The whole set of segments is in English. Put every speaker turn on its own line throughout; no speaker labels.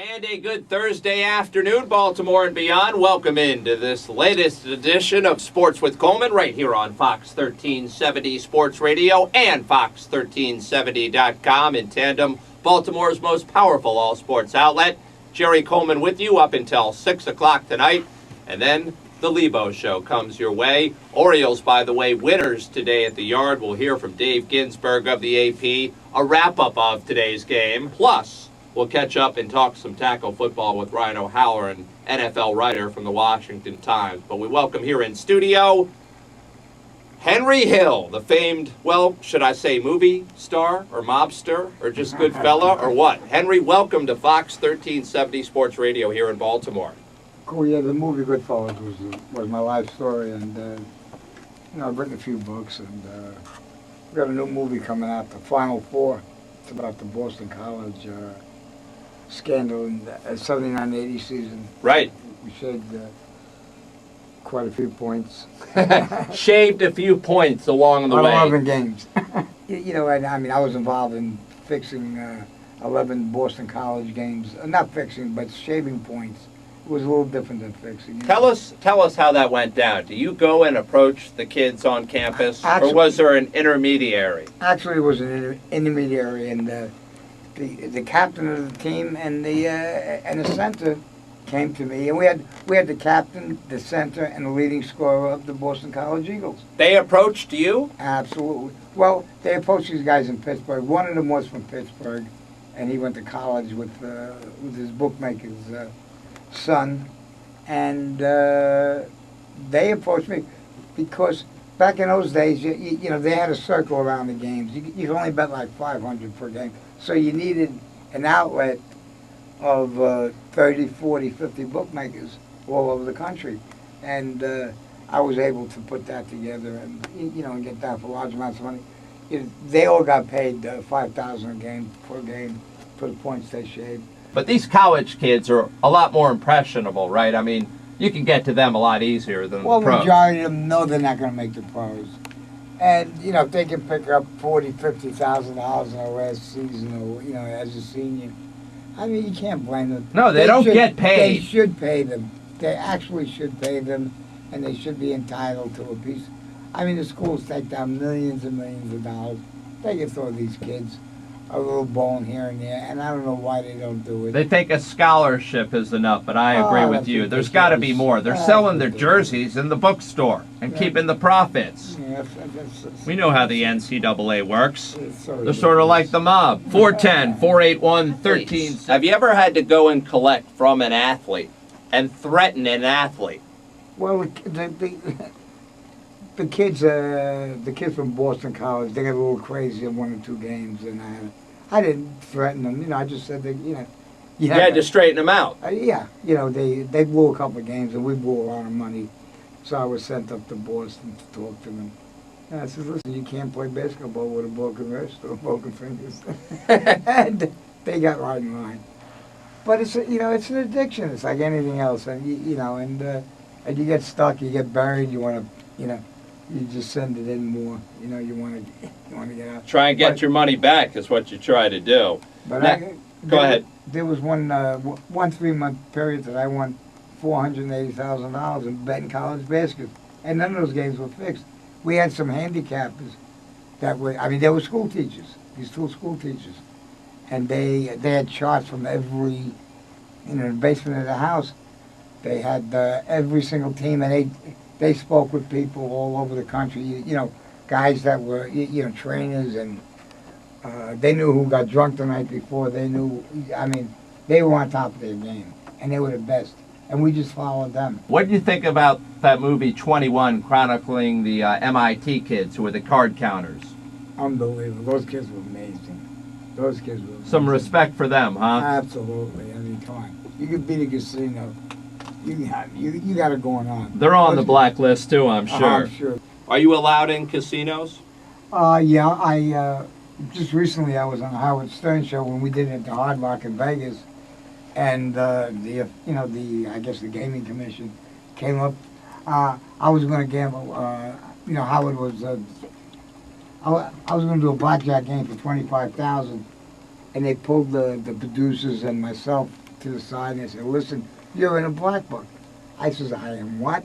And a good Thursday afternoon, Baltimore and beyond. Welcome into this latest edition of Sports with Coleman right here on Fox 1370 Sports Radio and Fox1370.com in tandem, Baltimore's most powerful all-sports outlet. Jerry Coleman with you up until 6 o'clock tonight. And then the Lebo Show comes your way. Orioles, by the way, winners today at the Yard. We'll hear from Dave Ginsburg of the AP, a wrap-up of today's game. Plus, we'll catch up and talk some tackle football with Ryan O'Halloran, NFL writer from the Washington Times. But we welcome here in studio Henry Hill, the famed, well, should I say movie star or mobster or just good fella or what? Henry, welcome to Fox 1370 Sports Radio here in Baltimore.
Cool, yeah, the movie Goodfellas was my life story, and I've written a few books, and we got a new movie coming out, The Final Four. It's about the Boston College scandal in the 79-80 season.
Right.
We shaved quite a few points.
Shaved a few points along the way.
11 games. I was involved in fixing 11 Boston College games. Not fixing, but shaving points. It was a little different than fixing.
Tell us how that went down. Do you go and approach the kids on campus,
actually,
or was there an intermediary?
Actually, it was an intermediary, and the captain of the team and the center came to me, and we had the captain, the center, and the leading scorer of the Boston College Eagles.
They approached you?
Absolutely. Well, they approached these guys in Pittsburgh. One of them was from Pittsburgh, and he went to college with his bookmaker's son, and they approached me because back in those days, they had a circle around the games. You could only bet like 500 per game, so you needed an outlet of 30, 40, 50 bookmakers all over the country, and I was able to put that together and and get that for large amounts of money. They all got paid $5,000 per game for the points they shaved.
But these college kids are a lot more impressionable, right? I mean, you can get to them a lot easier than the pros.
Well, the majority of them know they're not going to make the pros. And, if they can pick up $40,000, $50,000 in their last season or, as a senior, I mean, you can't blame them.
No, they don't get paid.
They should pay them. They actually should pay them, and they should be entitled to a piece. I mean, the schools take down millions and millions of dollars. They can throw these kids a little bone here and there, and I don't know why they don't do it.
They think a scholarship is enough, but I agree with you. There's got to be more. They're selling their jerseys in the bookstore and keeping the profits.
Yeah,
We know how the NCAA works.
They're
They're sort of like the mob. 410-481-13. Have you ever had to go and collect from an athlete and threaten an athlete?
Well, the kids from Boston College, they got a little crazy in 1 or 2 games, and I didn't threaten them. I just said that,
You had to straighten them out.
Yeah, they blew a couple of games, and we blew a lot of money. So I was sent up to Boston to talk to them. And I said, listen, you can't play basketball with a broken wrist or broken fingers. And they got right in line. But it's it's an addiction. It's like anything else, and and you get stuck, you get buried. You want to, you just send it in more. You want to get out.
Try and get your money back is what you try to do.
But
go ahead.
There was one 3-month period that I won $480,000 in betting college basketball, and none of those games were fixed. We had some handicappers that were, they were school teachers, these 2 school teachers, and they had charts from every, in the basement of the house. They had every single team, and they spoke with people all over the country, guys that were, trainers, and they knew who got drunk the night before. They knew, they were on top of their game, and they were the best. And we just followed them. What
did you think about that movie 21, chronicling the MIT kids who were the card counters?
Unbelievable. Those kids were amazing.
Some respect for them, huh?
Absolutely. Come on. You could beat a casino. You got it going on.
They're on the blacklist too, I'm sure.
I'm sure.
Are you allowed in casinos?
Yeah. I just recently I was on the Howard Stern show when we did it at the Hard Rock in Vegas, and the gaming commission came up. I was going to gamble. Howard was. I was going to do a blackjack game for $25,000, and they pulled the producers and myself to the side and they said, listen, you're in a black book. I says, I am what?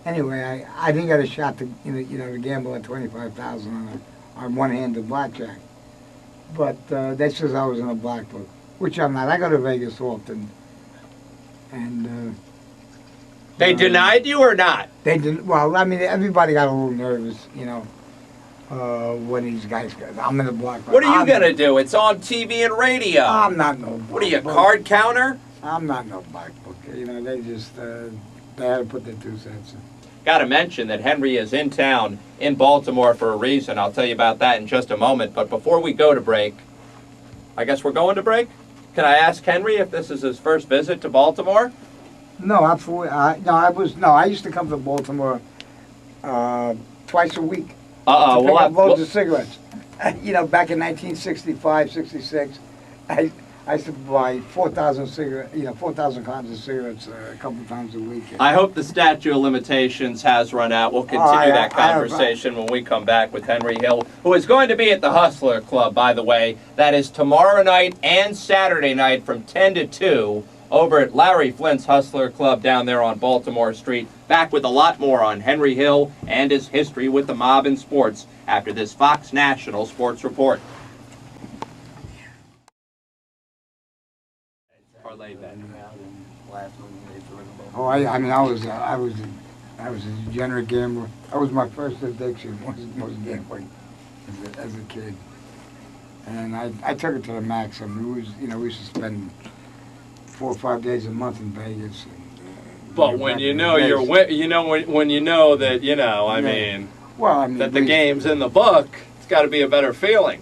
Anyway, I didn't get a shot to to gamble at $25,000 on one-handed blackjack. But they says I was in a black book, which I'm not. I go to Vegas often, and
They denied you or not?
they didn't. Well, I mean, everybody got a little nervous, when these guys go. I'm in a black book.
What are you going to do? It's on TV and radio.
I'm not no.
What are you, a
black
card counter?
book. I'm not no black book. They just they had to put their 2 cents in.
Got to mention that Henry is in town in Baltimore for a reason. I'll tell you about that in just a moment. But before we go to break, I guess we're going to break? Can I ask Henry if this is his first visit to Baltimore?
No, absolutely. I used to come to Baltimore twice a week. To pick up loads of cigarettes. Back in 1965, 66, I used to buy 4,000 cartons of cigarettes a couple times a week.
I hope the statute of limitations has run out. We'll continue that conversation when we come back with Henry Hill, who is going to be at the Hustler Club, by the way. That is tomorrow night and Saturday night from 10 to 2 over at Larry Flint's Hustler Club down there on Baltimore Street. Back with a lot more on Henry Hill and his history with the mob in sports after this Fox National Sports Report.
I was a degenerate gambler. That was my first addiction, was gambling as a kid. And I took it to the max. I mean, we used to spend 4 or 5 days a month in Vegas.
But when you know when you know that, that the game's in the book, it's got to be a better feeling.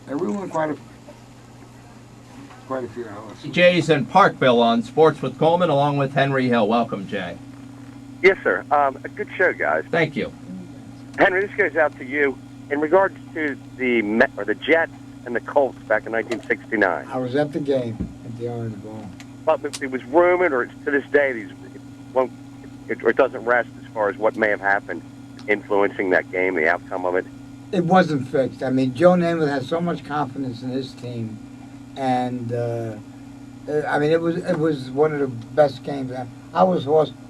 And we won quite a few hours.
Jay's in Parkville on Sports with Coleman, along with Henry Hill. Welcome, Jay.
Yes, sir. A good show, guys.
Thank you.
Henry, this goes out to you. In regards to the Jets and the Colts back in 1969.
I was at the game at the Orange Bowl.
But it was rumored, or to this day, it doesn't rest as far as what may have happened influencing that game, the outcome of it.
It wasn't fixed. I mean, Joe Namath had so much confidence in his team, and it was one of the best games.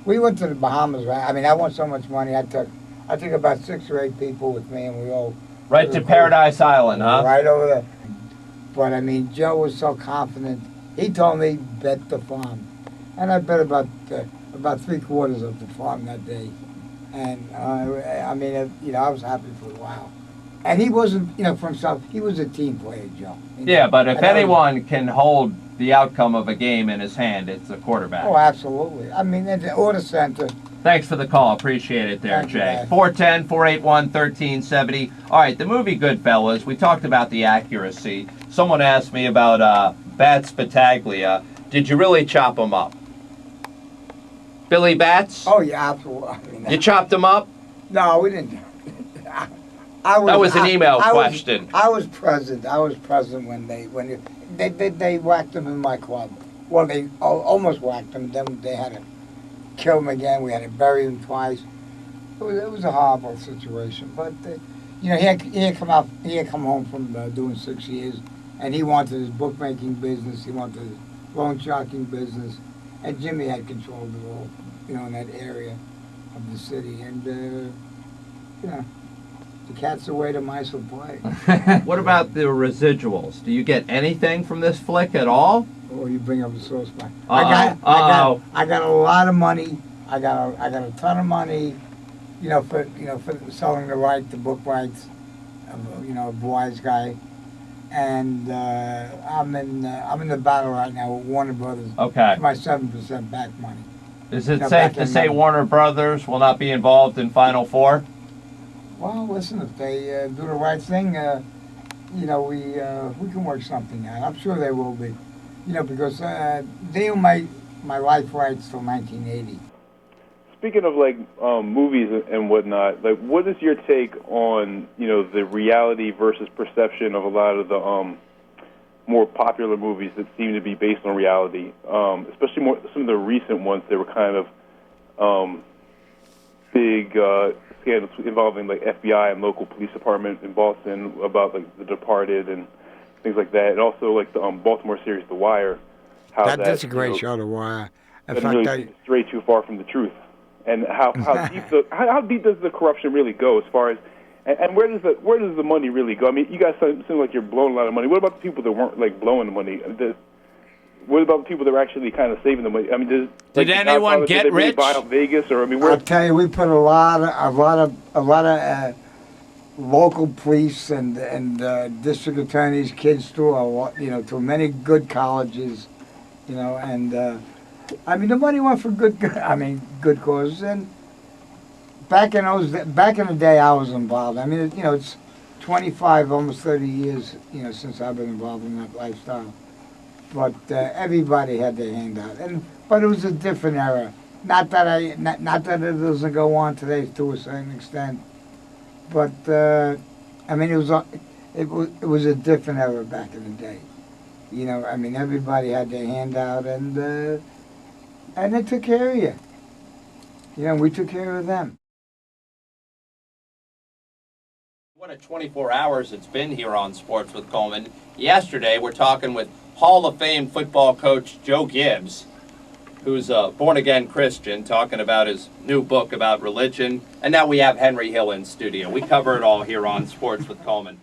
We went to the Bahamas, right? I mean, I won so much money. I took about 6 or 8 people with me, and we all
right to Paradise Island, huh?
Right over there. But I mean, Joe was so confident. He told me bet the farm, and I bet about 3/4 of the farm that day. And I was happy for a while. And he wasn't, for himself, he was a team player, Joe.
Yeah, but if anyone can hold the outcome of a game in his hand, it's the quarterback.
Oh, absolutely. I mean, or the center.
Thanks for the call. Appreciate it there, Jay. 410-481-1370. All right, the movie Goodfellas, we talked about the accuracy. Someone asked me about Bats Battaglia. Did you really chop him up? Billy Bats?
Oh, yeah, absolutely.
You chopped him up?
No, we didn't.
That was an email question.
I was present when they whacked him in my club. Well, they almost whacked him. Then they had to kill him again. We had to bury him twice. It was a horrible situation. But he had come home from doing 6 years, and he wanted his bookmaking business. He wanted his loan sharking business, and Jimmy had control of it all, in that area of the city. And the cat's away, the mice will play.
What about the residuals? Do you get anything from this flick at all?
Oh, you bring up a sore spot.
I
got a lot of money. I got a ton of money. For selling the book rights. A Wise Guy, and I'm in the battle right now with Warner Brothers.
Okay.
For my 7% back money.
Is it safe to say Warner Brothers will not be involved in Final Four?
Well, listen, if they do the right thing, we can work something out. I'm sure they will be, because they own my life rights till 1980.
Speaking of movies and whatnot, what is your take on the reality versus perception of a lot of the more popular movies that seem to be based on reality, especially some of the recent ones? They were kind of big scandals involving FBI and local police department in Boston about The Departed and things like that, and also the Baltimore series The Wire.
That's a great show to watch. In
doesn't
fact,
really stray too far from the truth, and how deep does the corruption really go as far as, and where does the money really go? I mean, you guys seem like you're blowing a lot of money. What about the people that weren't like blowing the money? What about the people that were actually kind of saving the money? I mean,
did anyone get
really
rich?
Buy out Vegas, or I mean,
I'll tell you, we put a lot of local police and district attorneys' kids through through many good colleges, and I mean the money went for good causes. And back in the day, I was involved. I mean, it's 25, almost 30 years, since I've been involved in that lifestyle. But everybody had their hand out, but it was a different era. Not that it doesn't go on today to a certain extent, but I mean it was a different era back in the day. I mean everybody had their hand out, and they took care of you. We took care of them.
What a 24 hours it's been here on Sports with Coleman. Yesterday, we're talking with Hall of Fame football coach Joe Gibbs, who's a born-again Christian, talking about his new book about religion. And now we have Henry Hill in studio. We cover it all here on Sports with Coleman.